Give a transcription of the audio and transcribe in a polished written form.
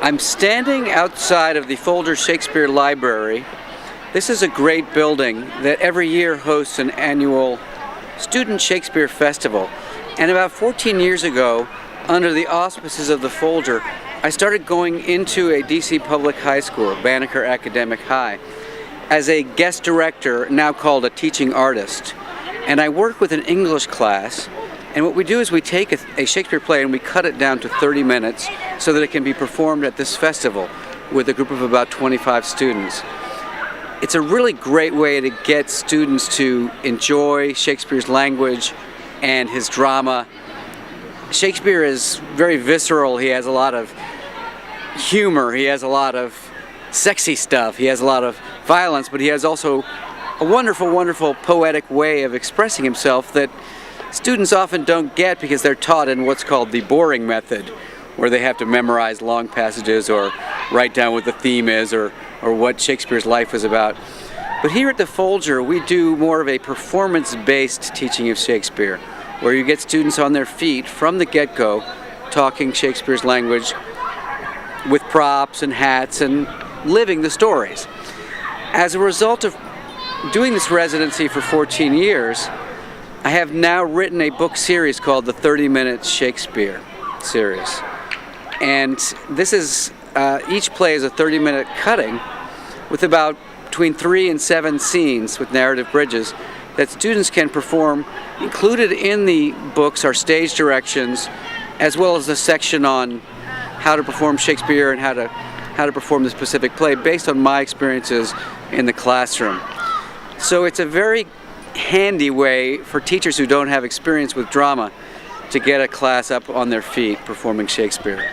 I'm standing outside of the Folger Shakespeare Library. This is a great building that every year hosts an annual Student Shakespeare Festival. And about 14 years ago, under the auspices of the Folger, I started going into a DC public high school, Banneker Academic High, as a guest director, now called a teaching artist. And I work with an English class, and what we do is we take a Shakespeare play and we cut it down to 30 minutes so that it can be performed at this festival with a group of about 25 students. It's a really great way to get students to enjoy Shakespeare's language and his drama. Shakespeare is very visceral. He has a lot of humor, he has a lot of sexy stuff, he has a lot of violence, but he has also a wonderful, wonderful poetic way of expressing himself that students often don't get because they're taught in what's called the boring method, where they have to memorize long passages or write down what the theme is or what Shakespeare's life was about. But here at the Folger, we do more of a performance-based teaching of Shakespeare, where you get students on their feet from the get-go talking Shakespeare's language with props and hats and living the stories. As a result of doing this residency for 14 years, I have now written a book series called the 30-Minute Shakespeare series. And this is, each play is a 30-minute cutting with about between 3 and 7 scenes with narrative bridges that students can perform. Included in the books are stage directions, as well as a section on how to perform Shakespeare and how to perform the specific play based on my experiences in the classroom. So it's a very handy way for teachers who don't have experience with drama to get a class up on their feet performing Shakespeare.